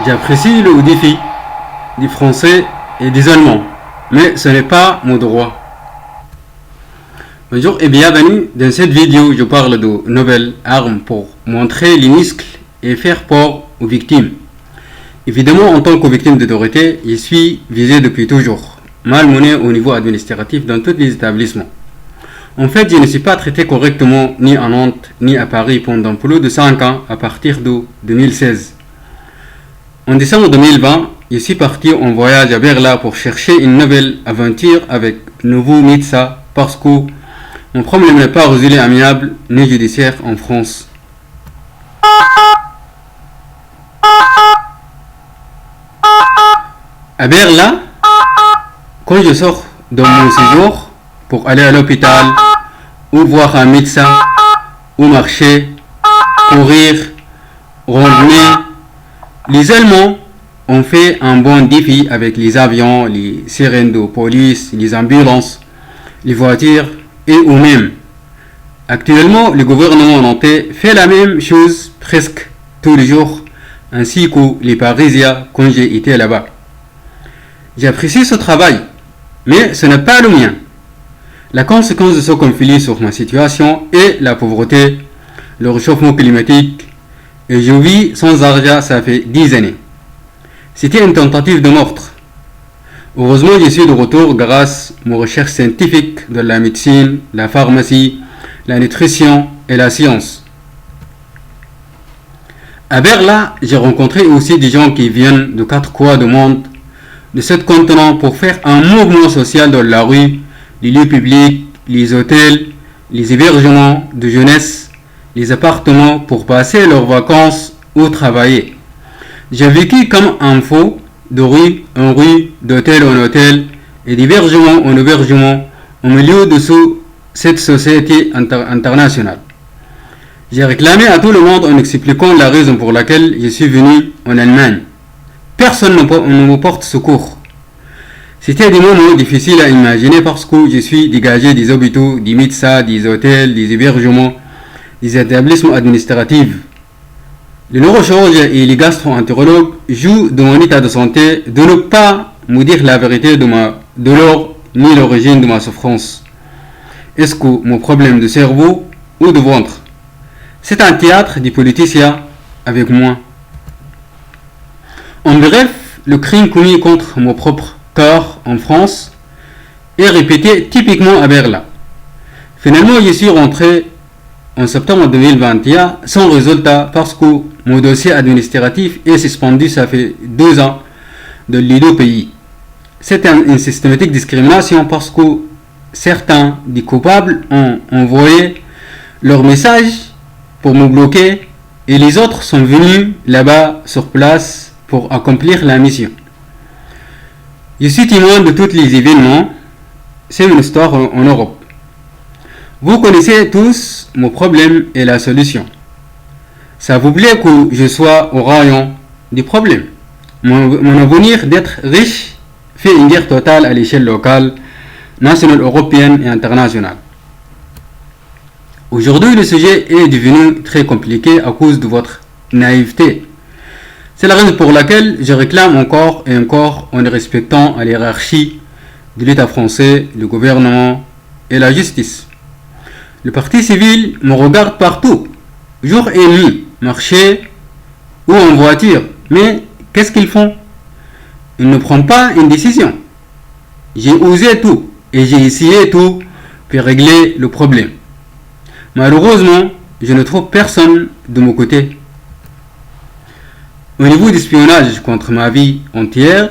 J'apprécie le défi des Français et des Allemands, mais ce n'est pas mon droit. Bonjour et bienvenue. Dans cette vidéo, je parle de nouvelles armes pour montrer les muscles et faire peur aux victimes. Évidemment, en tant que victime d'autorité, je suis visé depuis toujours, malmené au niveau administratif dans tous les établissements. En fait, je ne suis pas traité correctement ni à Nantes ni à Paris pendant plus de 5 ans à partir de 2016. En décembre 2020, je suis parti en voyage à Berlin pour chercher une nouvelle aventure avec nouveau médecin parce que mon problème n'est pas résolu amiable ni judiciaire en France. À Berlin, quand je sors de mon séjour pour aller à l'hôpital ou voir un médecin ou marcher, courir, randonner, les Allemands ont fait un bon défi avec les avions, les sirènes de police, les ambulances, les voitures et eux-mêmes. Actuellement, le gouvernement nantais fait la même chose presque tous les jours, ainsi que les Parisiens quand j'ai été là-bas. J'apprécie ce travail, mais ce n'est pas le mien. La conséquence de ce conflit sur ma situation est la pauvreté, le réchauffement climatique, et je vis sans argent, ça fait 10 années. C'était une tentative de meurtre. Heureusement, je suis de retour grâce à mes recherches scientifiques de la médecine, la pharmacie, la nutrition et la science. À Berlin, j'ai rencontré aussi des gens qui viennent de 4 coins du monde, de ce continent pour faire un mouvement social dans la rue, les lieux publics, les hôtels, les hébergements de jeunesse, les appartements pour passer leurs vacances ou travailler. J'ai vécu comme un fou de rue en rue, d'hôtel en hôtel et d'hébergement en hébergement au milieu de cette société internationale. J'ai réclamé à tout le monde en expliquant la raison pour laquelle je suis venu en Allemagne. Personne ne me porte secours. C'était des moments difficiles à imaginer parce que je suis dégagé des hôpitaux, des médecins, des hôtels, des hébergements, des établissements administratifs. Les neurochirurgiens et les gastro-entérologues jouent de mon état de santé de ne pas me dire la vérité de ma douleur ni l'origine de ma souffrance. Est-ce que mon problème de cerveau ou de ventre? C'est un théâtre des politiciens avec moi. En bref, le crime commis contre mon propre corps en France est répété typiquement à Berlin. Finalement, je suis rentré en septembre 2021 sans résultat parce que mon dossier administratif est suspendu, ça fait 2 ans de les 2 pays. C'est une systématique discrimination parce que certains des coupables ont envoyé leur message pour me bloquer et les autres sont venus là-bas sur place pour accomplir la mission. Je suis témoin de tous les événements. C'est une histoire en Europe. Vous connaissez tous mon problème et la solution. Ça vous plaît que je sois au rayon des problèmes. Mon avenir d'être riche fait une guerre totale à l'échelle locale, nationale, européenne et internationale. Aujourd'hui, le sujet est devenu très compliqué à cause de votre naïveté. C'est la raison pour laquelle je réclame encore et encore en respectant la hiérarchie de l'État français, le gouvernement et la justice. Le parti civil me regarde partout, jour et nuit, marcher ou en voiture. Mais qu'est-ce qu'ils font? Ils ne prennent pas une décision. J'ai osé tout et j'ai essayé tout pour régler le problème. Malheureusement, je ne trouve personne de mon côté. Au niveau d'espionnage contre ma vie entière,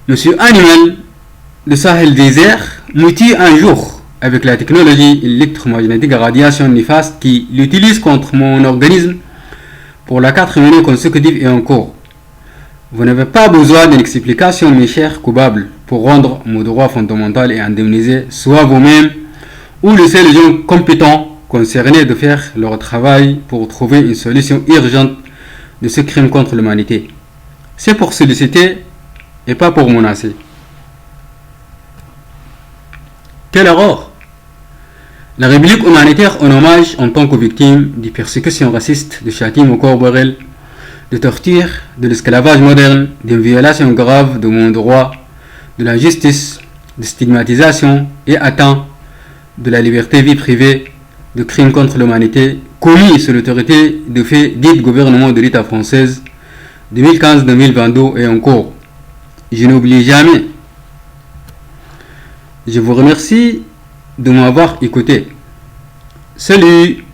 Monsieur Animal de Sahel Désert me tue un jour avec la technologie électromagnétique à radiation néfaste qui l'utilise contre mon organisme pour la 4e année consécutive et en cours. Vous n'avez pas besoin d'une explication, mes chers coupables, pour rendre mon droit fondamental et indemniser soit vous-même ou laisser les gens compétents concernés de faire leur travail pour trouver une solution urgente de ce crime contre l'humanité. C'est pour solliciter et pas pour menacer. Quelle erreur! La République humanitaire en hommage en tant que victime des persécutions racistes de Châtiment-Corberel de torture, de l'esclavage moderne, d'une violation grave de mon droit, de la justice, de stigmatisation et atteinte de la liberté vie privée, de crimes contre l'humanité commis sous l'autorité de fait dit gouvernement de l'État française 2015-2022 et en cours. Je n'oublie jamais. Je vous remercie de m'avoir écouté. Salut!